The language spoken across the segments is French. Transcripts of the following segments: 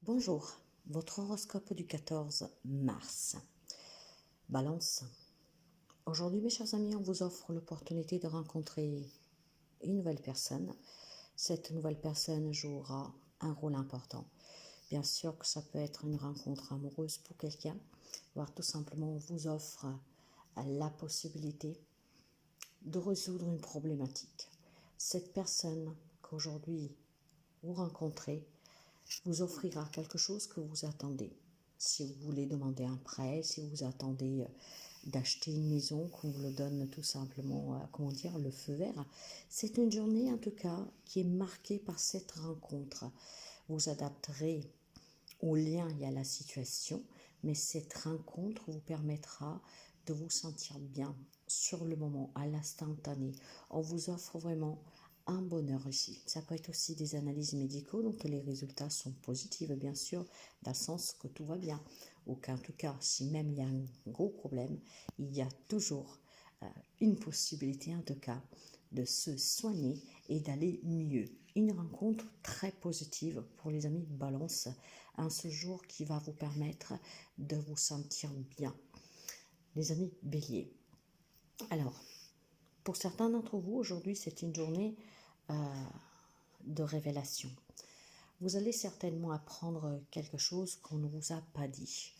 Bonjour, votre horoscope du 14 mars. Balance. Aujourd'hui, mes chers amis, on vous offre l'opportunité de rencontrer une nouvelle personne. Cette nouvelle personne jouera un rôle important. Bien sûr que ça peut être une rencontre amoureuse pour quelqu'un, voire tout simplement on vous offre la possibilité de résoudre une problématique. Cette personne qu'aujourd'hui vous rencontrez vous offrira quelque chose que vous attendez. Si vous voulez demander un prêt, si vous attendez d'acheter une maison, qu'on vous le donne tout simplement, le feu vert. C'est une journée en tout cas qui est marquée par cette rencontre. Vous adapterez au lien et à la situation, mais cette rencontre vous permettra de vous sentir bien sur le moment, à l'instantané. On vous offre vraiment un bonheur ici. Ça peut être aussi des analyses médicaux, donc les résultats sont positifs, bien sûr, dans le sens que tout va bien. Ou qu'en tout cas, si même il y a un gros problème, il y a toujours une possibilité, en tout cas, de se soigner et d'aller mieux. Une rencontre très positive pour les amis Balance, un séjour qui va vous permettre de vous sentir bien. Les amis Bélier. Alors, pour certains d'entre vous, aujourd'hui, c'est une journée de révélation. Vous allez certainement apprendre quelque chose qu'on ne vous a pas dit.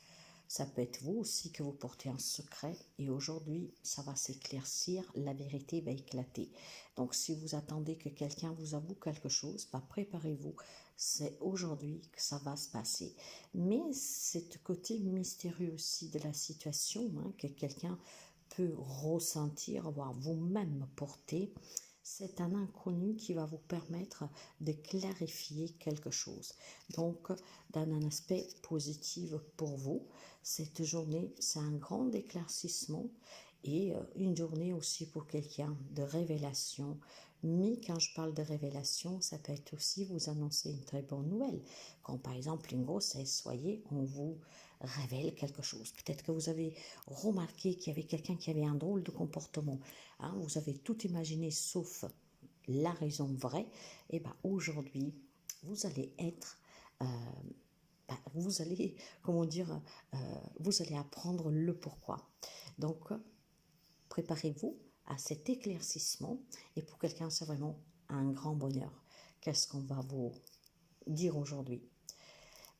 Ça peut être vous aussi que vous portez un secret et aujourd'hui, ça va s'éclaircir, la vérité va éclater. Donc, si vous attendez que quelqu'un vous avoue quelque chose, préparez-vous. C'est aujourd'hui que ça va se passer. Mais c'est le côté mystérieux aussi de la situation, que quelqu'un peut ressentir, voire vous-même porter. C'est un inconnu qui va vous permettre de clarifier quelque chose. Donc, dans un aspect positif pour vous, cette journée, c'est un grand éclaircissement et une journée aussi pour quelqu'un de révélation. Mais quand je parle de révélation, ça peut être aussi vous annoncer une très bonne nouvelle. Quand par exemple une grossesse, soyez, on vous révèle quelque chose. Peut-être que vous avez remarqué qu'il y avait quelqu'un qui avait un drôle de comportement. Vous avez tout imaginé sauf la raison vraie. Et aujourd'hui, vous allez être... vous allez, vous allez apprendre le pourquoi. Donc, préparez-vous à cet éclaircissement. Et pour quelqu'un, c'est vraiment un grand bonheur. Qu'est-ce qu'on va vous dire aujourd'hui?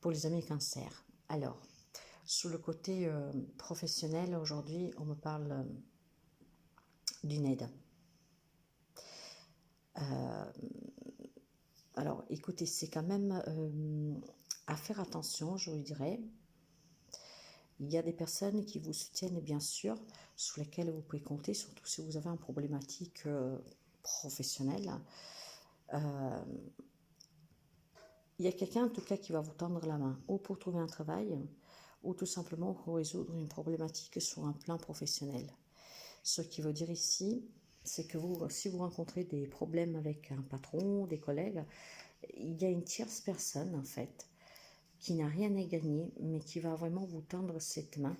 Pour les amis Cancer, alors, sous le côté professionnel, aujourd'hui, on me parle d'une aide. Alors, écoutez, c'est quand même à faire attention, je vous dirais. Il y a des personnes qui vous soutiennent, bien sûr, sur lesquelles vous pouvez compter, surtout si vous avez une problématique professionnelle. Il y a quelqu'un, en tout cas, qui va vous tendre la main, ou pour trouver un travail, ou tout simplement pour résoudre une problématique sur un plan professionnel. Ce qui veut dire ici, c'est que si vous rencontrez des problèmes avec un patron, des collègues, il y a une tierce personne, en fait, qui n'a rien à gagner, mais qui va vraiment vous tendre cette main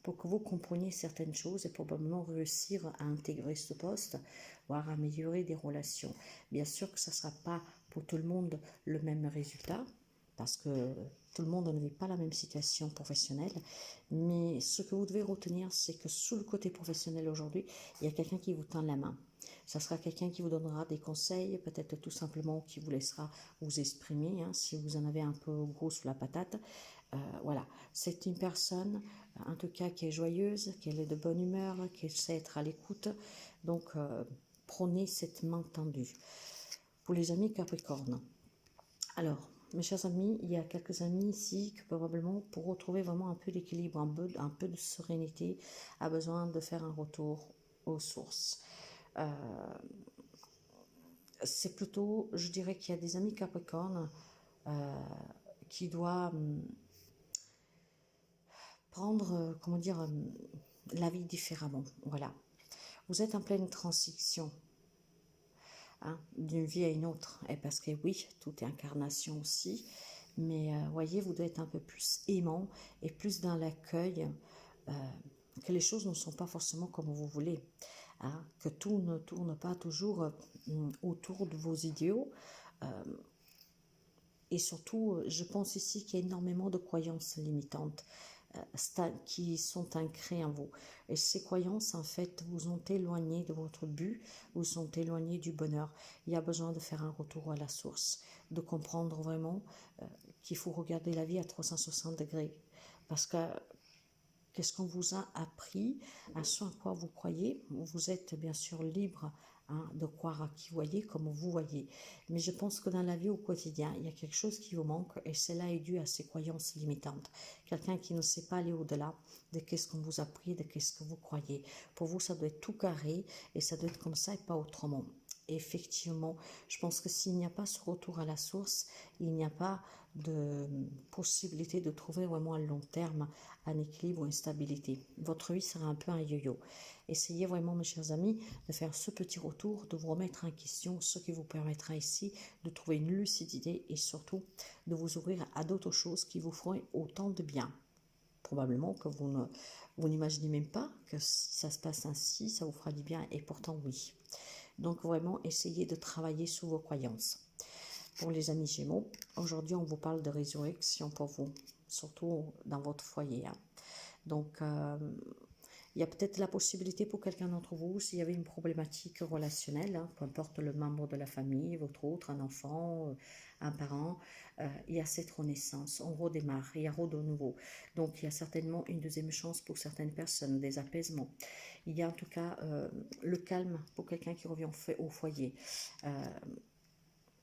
pour que vous compreniez certaines choses et probablement réussir à intégrer ce poste, voire améliorer des relations. Bien sûr que ça ne sera pas pour tout le monde le même résultat, parce que tout le monde ne vit pas la même situation professionnelle, mais ce que vous devez retenir, c'est que sous le côté professionnel aujourd'hui, il y a quelqu'un qui vous tend la main. Ça sera quelqu'un qui vous donnera des conseils, peut-être tout simplement qui vous laissera vous exprimer, si vous en avez un peu gros sous la patate. Voilà, c'est une personne, en tout cas, qui est joyeuse, qui est de bonne humeur, qui sait être à l'écoute. Donc, prenez cette main tendue. Pour les amis Capricorne, alors, mes chers amis, il y a quelques amis ici que probablement pour retrouver vraiment un peu d'équilibre, un peu de sérénité, a besoin de faire un retour aux sources. C'est plutôt, je dirais qu'il y a des amis Capricorne qui doivent prendre, la vie différemment. Voilà. Vous êtes en pleine transition d'une vie à une autre. Et parce que oui, tout est incarnation aussi. Mais voyez, vous devez être un peu plus aimant et plus dans l'accueil, que les choses ne sont pas forcément comme vous voulez. Que tout ne tourne pas toujours autour de vos idéaux. Et surtout, je pense ici qu'il y a énormément de croyances limitantes qui sont ancrées en vous. Et ces croyances, en fait, vous ont éloigné de votre but, vous ont éloigné du bonheur. Il y a besoin de faire un retour à la source, de comprendre vraiment qu'il faut regarder la vie à 360 degrés. Parce que qu'est-ce qu'on vous a appris, à ce à quoi vous croyez, vous êtes bien sûr libre de croire à qui vous voyez, comme vous voyez. Mais je pense que dans la vie au quotidien, il y a quelque chose qui vous manque et cela est dû à ces croyances limitantes. Quelqu'un qui ne sait pas aller au-delà de qu'est-ce qu'on vous a appris, de qu'est-ce que vous croyez. Pour vous, ça doit être tout carré et ça doit être comme ça et pas autrement. Et effectivement, je pense que s'il n'y a pas ce retour à la source, il n'y a pas de possibilité de trouver vraiment à long terme un équilibre ou une stabilité. Votre vie sera un peu un yo-yo. Essayez vraiment, mes chers amis, de faire ce petit retour, de vous remettre en question, ce qui vous permettra ici de trouver une lucidité et surtout de vous ouvrir à d'autres choses qui vous feront autant de bien. Probablement que vous n'imaginez même pas que si ça se passe ainsi, ça vous fera du bien et pourtant oui. Donc vraiment, essayez de travailler sur vos croyances. Pour les amis Gémeaux, aujourd'hui on vous parle de résurrection pour vous, surtout dans votre foyer. Donc il y a peut-être la possibilité pour quelqu'un d'entre vous, s'il y avait une problématique relationnelle, peu importe le membre de la famille, votre autre, un enfant, un parent, il y a cette renaissance, on redémarre, il y a de nouveau. Donc il y a certainement une deuxième chance pour certaines personnes, des apaisements. Il y a en tout cas le calme pour quelqu'un qui revient au foyer.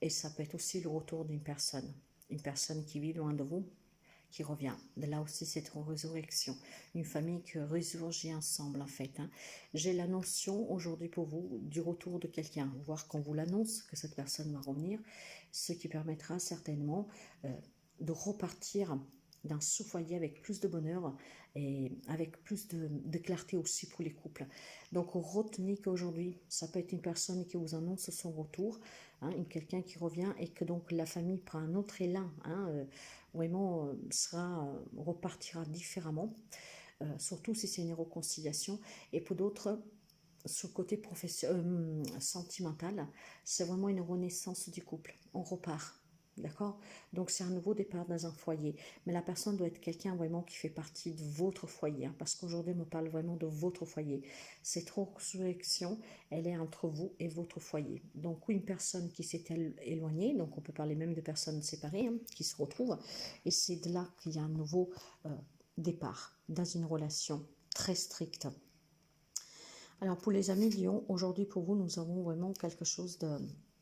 Et ça peut être aussi le retour d'une personne qui vit loin de vous, qui revient. De là aussi, cette résurrection. Une famille qui ressurgit ensemble, en fait. J'ai la notion aujourd'hui pour vous du retour de quelqu'un, voire qu'on vous l'annonce que cette personne va revenir, ce qui permettra certainement de repartir dans ce foyer avec plus de bonheur et avec plus de clarté aussi pour les couples. Donc retenez qu'aujourd'hui, ça peut être une personne qui vous annonce son retour, quelqu'un qui revient et que donc la famille prend un autre élan, vraiment repartira différemment, surtout si c'est une réconciliation. Et pour d'autres, sur le côté sentimental, c'est vraiment une renaissance du couple, on repart. D'accord? Donc c'est un nouveau départ dans un foyer. Mais la personne doit être quelqu'un vraiment qui fait partie de votre foyer. Parce qu'aujourd'hui, on me parle vraiment de votre foyer. Cette résurrection, elle est entre vous et votre foyer. Donc une personne qui s'est éloignée, donc on peut parler même de personnes séparées, qui se retrouvent. Et c'est de là qu'il y a un nouveau départ dans une relation très stricte. Alors pour les amis Lion, aujourd'hui pour vous, nous avons vraiment quelque chose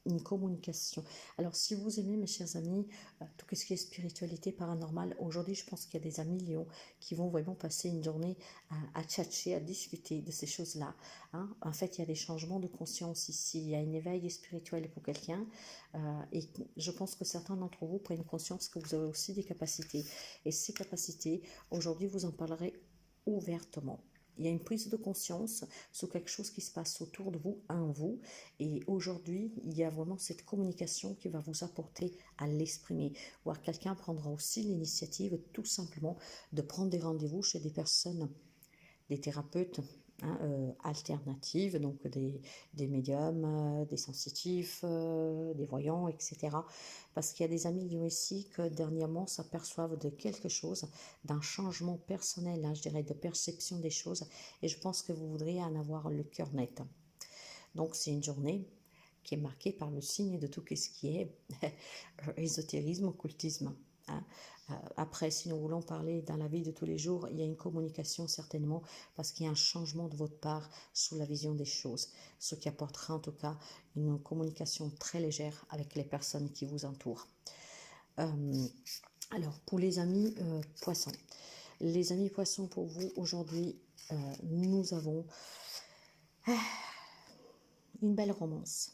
une communication. Alors si vous aimez, mes chers amis, tout ce qui est spiritualité paranormale, aujourd'hui je pense qu'il y a des amis Lion qui vont vraiment passer une journée à tchatcher, à discuter de ces choses-là. En fait, il y a des changements de conscience ici, il y a un éveil spirituel pour quelqu'un et je pense que certains d'entre vous prennent conscience que vous avez aussi des capacités. Et ces capacités, aujourd'hui, vous en parlerez ouvertement. Il y a une prise de conscience sur quelque chose qui se passe autour de vous, en vous. Et aujourd'hui, il y a vraiment cette communication qui va vous apporter à l'exprimer. Voire quelqu'un prendra aussi l'initiative tout simplement de prendre des rendez-vous chez des personnes, des thérapeutes alternatives, donc des médiums, des sensitifs, des voyants, etc. Parce qu'il y a des amis Lion ici que dernièrement s'aperçoivent de quelque chose, d'un changement personnel, je dirais, de perception des choses. Et je pense que vous voudriez en avoir le cœur net. Donc c'est une journée qui est marquée par le signe de tout ce qui est ésotérisme, occultisme. Après, si nous voulons parler dans la vie de tous les jours, il y a une communication certainement parce qu'il y a un changement de votre part sous la vision des choses, ce qui apportera en tout cas une communication très légère avec les personnes qui vous entourent. Alors, pour les amis poissons, les amis poissons, pour vous, aujourd'hui, nous avons une belle romance.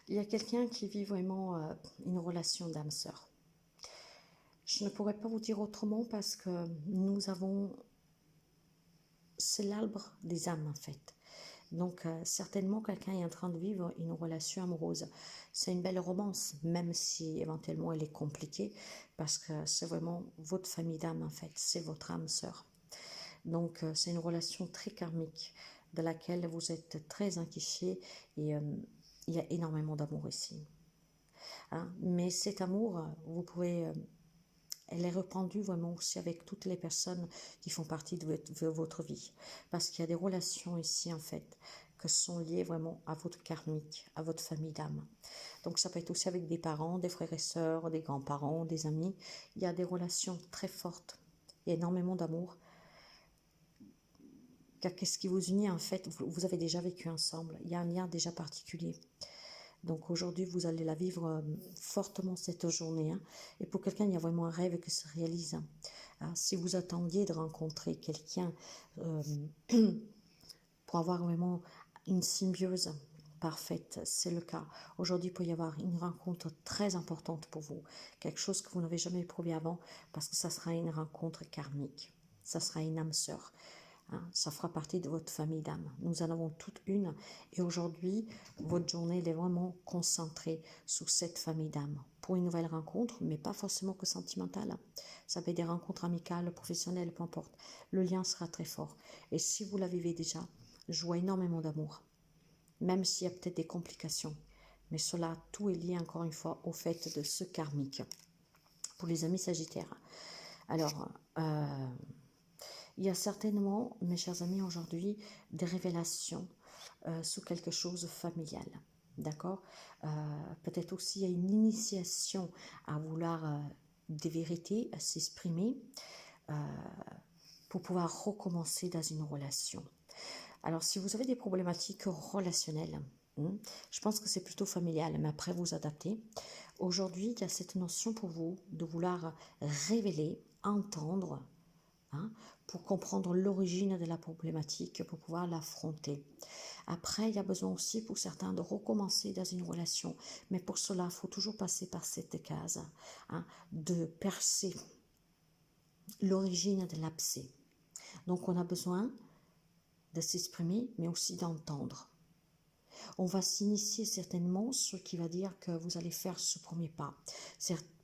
Il y a quelqu'un qui vit vraiment une relation d'âme-sœur. Je ne pourrais pas vous dire autrement parce que nous avons... C'est l'arbre des âmes en fait. Donc certainement quelqu'un est en train de vivre une relation amoureuse. C'est une belle romance, même si éventuellement elle est compliquée, parce que c'est vraiment votre famille d'âme en fait, c'est votre âme sœur. Donc c'est une relation très karmique, de laquelle vous êtes très inquiété et il y a énormément d'amour ici. hein. Mais cet amour, vous pouvez... elle est répandue vraiment aussi avec toutes les personnes qui font partie de votre vie. Parce qu'il y a des relations ici, en fait, qui sont liées vraiment à votre karmique, à votre famille d'âme. Donc ça peut être aussi avec des parents, des frères et sœurs, des grands-parents, des amis. Il y a des relations très fortes. Il y a énormément d'amour. Car qu'est-ce qui vous unit, en fait, vous avez déjà vécu ensemble. Il y a un lien déjà particulier. Donc aujourd'hui, vous allez la vivre fortement cette journée. Hein. Et pour quelqu'un, il y a vraiment un rêve qui se réalise. Hein. Si vous attendiez de rencontrer quelqu'un pour avoir vraiment une symbiose parfaite, c'est le cas. Aujourd'hui, il peut y avoir une rencontre très importante pour vous. Quelque chose que vous n'avez jamais éprouvé avant, parce que ça sera une rencontre karmique. Ça sera une âme sœur. Hein, ça fera partie de votre famille d'âme. Nous en avons toute une. Et aujourd'hui, votre journée elle est vraiment concentrée sur cette famille d'âme. Pour une nouvelle rencontre, mais pas forcément que sentimentale. Ça peut être des rencontres amicales, professionnelles, peu importe. Le lien sera très fort. Et si vous la vivez déjà, je vois énormément d'amour. Même s'il y a peut-être des complications. Mais cela, tout est lié encore une fois au fait de ce karmique. Pour les amis sagittaires. Alors, il y a certainement, mes chers amis, aujourd'hui, des révélations sur quelque chose de familial. D'accord. Peut-être aussi il y a une initiation à vouloir des vérités, à s'exprimer pour pouvoir recommencer dans une relation. Alors, si vous avez des problématiques relationnelles, je pense que c'est plutôt familial, mais après vous adaptez. Aujourd'hui, il y a cette notion pour vous de vouloir révéler, entendre, pour comprendre l'origine de la problématique, pour pouvoir l'affronter. Après, il y a besoin aussi pour certains de recommencer dans une relation, mais pour cela, il faut toujours passer par cette case, de percer l'origine de l'abcès. Donc, on a besoin de s'exprimer, mais aussi d'entendre. On va s'initier certainement, ce qui va dire que vous allez faire ce premier pas,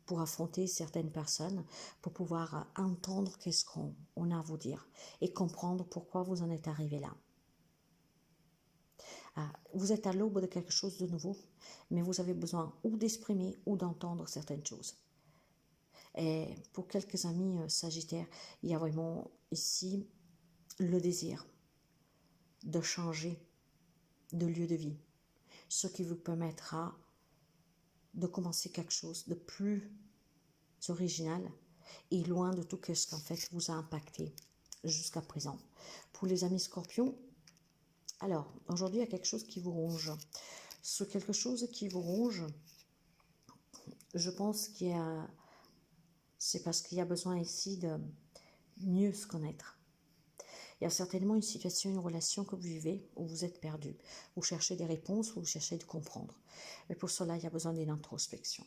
pour affronter certaines personnes, pour pouvoir entendre qu'est-ce qu'on a à vous dire et comprendre pourquoi vous en êtes arrivé là. Vous êtes à l'aube de quelque chose de nouveau, mais vous avez besoin ou d'exprimer ou d'entendre certaines choses. Et pour quelques amis sagittaires, il y a vraiment ici le désir de changer de lieu de vie, ce qui vous permettra de commencer quelque chose de plus original et loin de tout ce qu'en fait vous a impacté jusqu'à présent. Pour les amis scorpions, alors aujourd'hui il y a quelque chose qui vous ronge. Ce quelque chose qui vous ronge, je pense c'est parce qu'il y a besoin ici de mieux se connaître. Il y a certainement une situation, une relation que vous vivez où vous êtes perdu. Vous cherchez des réponses, vous cherchez de comprendre. Mais pour cela, il y a besoin d'une introspection.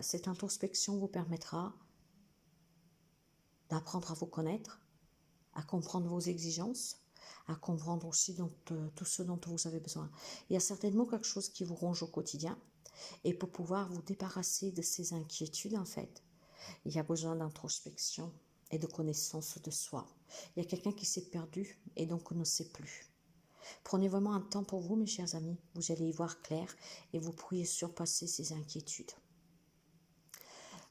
Cette introspection vous permettra d'apprendre à vous connaître, à comprendre vos exigences, à comprendre aussi tout ce dont vous avez besoin. Il y a certainement quelque chose qui vous ronge au quotidien. Et pour pouvoir vous débarrasser de ces inquiétudes, en fait, il y a besoin d'introspection et de connaissance de soi. Il y a quelqu'un qui s'est perdu et donc ne sait plus. Prenez vraiment un temps pour vous, mes chers amis. Vous allez y voir clair et vous pourriez surpasser ces inquiétudes.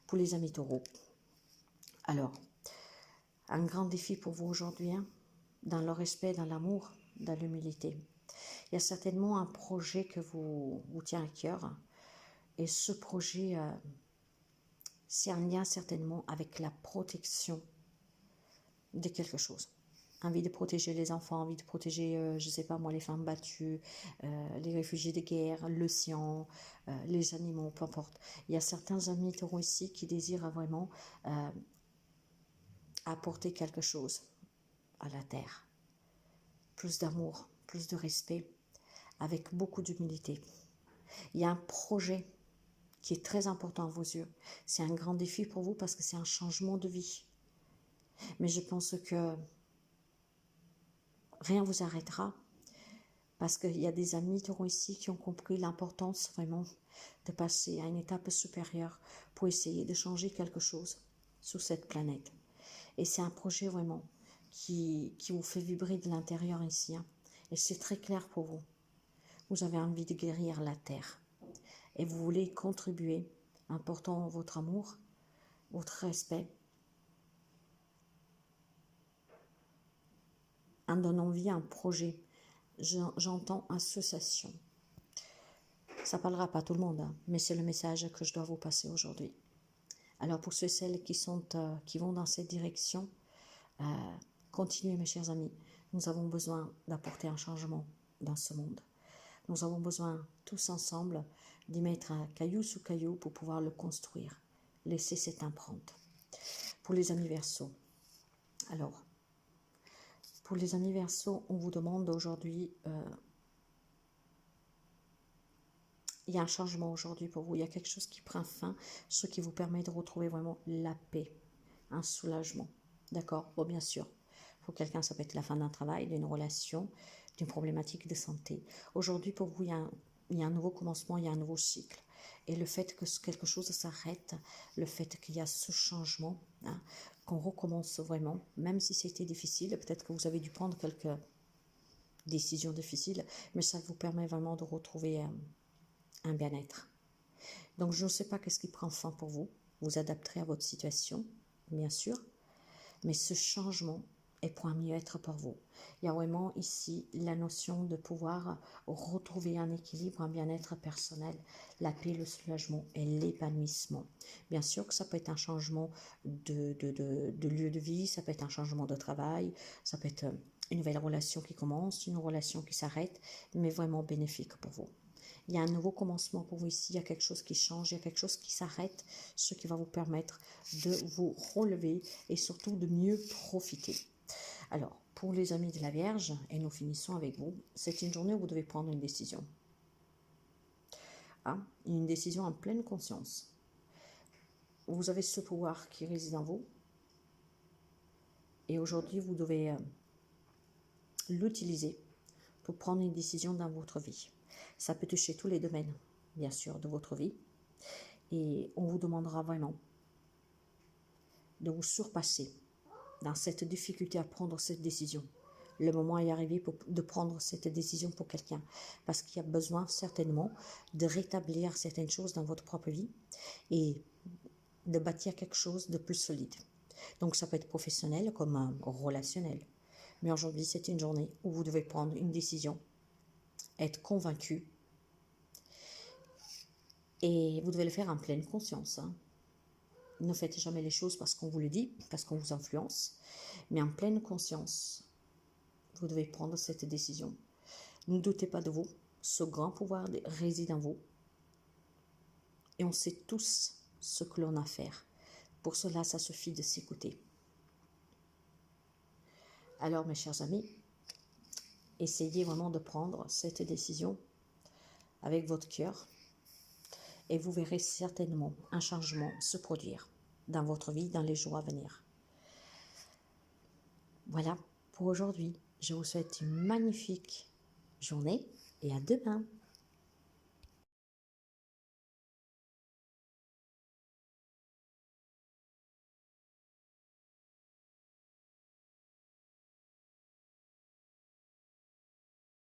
Pour les amis taureaux, alors, un grand défi pour vous aujourd'hui, dans le respect, dans l'amour, dans l'humilité. Il y a certainement un projet que vous tient à cœur. Et ce projet, c'est un lien certainement avec la protection de quelque chose. Envie de protéger les enfants, envie de protéger, je ne sais pas moi, les femmes battues, les réfugiés de guerre, l'océan, les animaux, peu importe. Il y a certains amis taureaux ici qui désirent vraiment apporter quelque chose à la terre. Plus d'amour, plus de respect, avec beaucoup d'humilité. Il y a un projet qui est très important à vos yeux. C'est un grand défi pour vous parce que c'est un changement de vie. Mais je pense que rien ne vous arrêtera parce qu'il y a des amis taureaux ici qui ont compris l'importance vraiment de passer à une étape supérieure pour essayer de changer quelque chose sur cette planète. Et c'est un projet vraiment qui vous fait vibrer de l'intérieur ici. Et c'est très clair pour vous. Vous avez envie de guérir la terre. et vous voulez contribuer en portant votre amour, votre respect, en donnant vie à un projet. J'entends association. Ça ne parlera pas à tout le monde, hein, mais c'est le message que je dois vous passer aujourd'hui. Alors pour ceux et celles qui vont dans cette direction, continuez mes chers amis. Nous avons besoin d'apporter un changement dans ce monde. Nous avons besoin tous ensemble d'y mettre un caillou sous caillou pour pouvoir le construire. Laissez cette empreinte. Pour les amis Verseaux, alors, pour les amis Verseaux, on vous demande aujourd'hui, il y a un changement aujourd'hui pour vous, il y a quelque chose qui prend fin, ce qui vous permet de retrouver vraiment la paix, un soulagement, d'accord? Bon, bien sûr, pour quelqu'un, ça peut être la fin d'un travail, d'une relation, d'une problématique de santé. Aujourd'hui, pour vous, il y a un nouveau commencement, il y a un nouveau cycle. Et le fait que quelque chose s'arrête, le fait qu'il y a ce changement, hein, qu'on recommence vraiment, même si c'était difficile, peut-être que vous avez dû prendre quelques décisions difficiles, mais ça vous permet vraiment de retrouver un bien-être. Donc je ne sais pas qu'est-ce qui prend fin pour vous, vous adapterez à votre situation, bien sûr, mais ce changement est pour un mieux-être pour vous. Il y a vraiment ici la notion de pouvoir retrouver un équilibre, un bien-être personnel, la paix, le soulagement et l'épanouissement. Bien sûr que ça peut être un changement de lieu de vie, ça peut être un changement de travail, ça peut être une nouvelle relation qui commence, une relation qui s'arrête, mais vraiment bénéfique pour vous. Il y a un nouveau commencement pour vous ici, il y a quelque chose qui change, il y a quelque chose qui s'arrête, ce qui va vous permettre de vous relever et surtout de mieux profiter. Alors, pour les amis de la Vierge, et nous finissons avec vous, c'est une journée où vous devez prendre une décision. Hein? Une décision en pleine conscience. Vous avez ce pouvoir qui réside en vous, et aujourd'hui, vous devez l'utiliser pour prendre une décision dans votre vie. Ça peut toucher tous les domaines, bien sûr, de votre vie. Et on vous demandera vraiment de vous surpasser dans cette difficulté à prendre cette décision. Le moment est arrivé de prendre cette décision pour quelqu'un. Parce qu'il y a besoin certainement de rétablir certaines choses dans votre propre vie et de bâtir quelque chose de plus solide. Donc ça peut être professionnel comme relationnel. Mais aujourd'hui, c'est une journée où vous devez prendre une décision, être convaincu. Et vous devez le faire en pleine conscience. Hein. Ne faites jamais les choses parce qu'on vous le dit, parce qu'on vous influence. Mais en pleine conscience, vous devez prendre cette décision. Ne doutez pas de vous. Ce grand pouvoir réside en vous. Et on sait tous ce que l'on a à faire. Pour cela, ça suffit de s'écouter. Alors, mes chers amis, essayez vraiment de prendre cette décision avec votre cœur. Et vous verrez certainement un changement se produire dans votre vie, dans les jours à venir. Voilà pour aujourd'hui. Je vous souhaite une magnifique journée et à demain.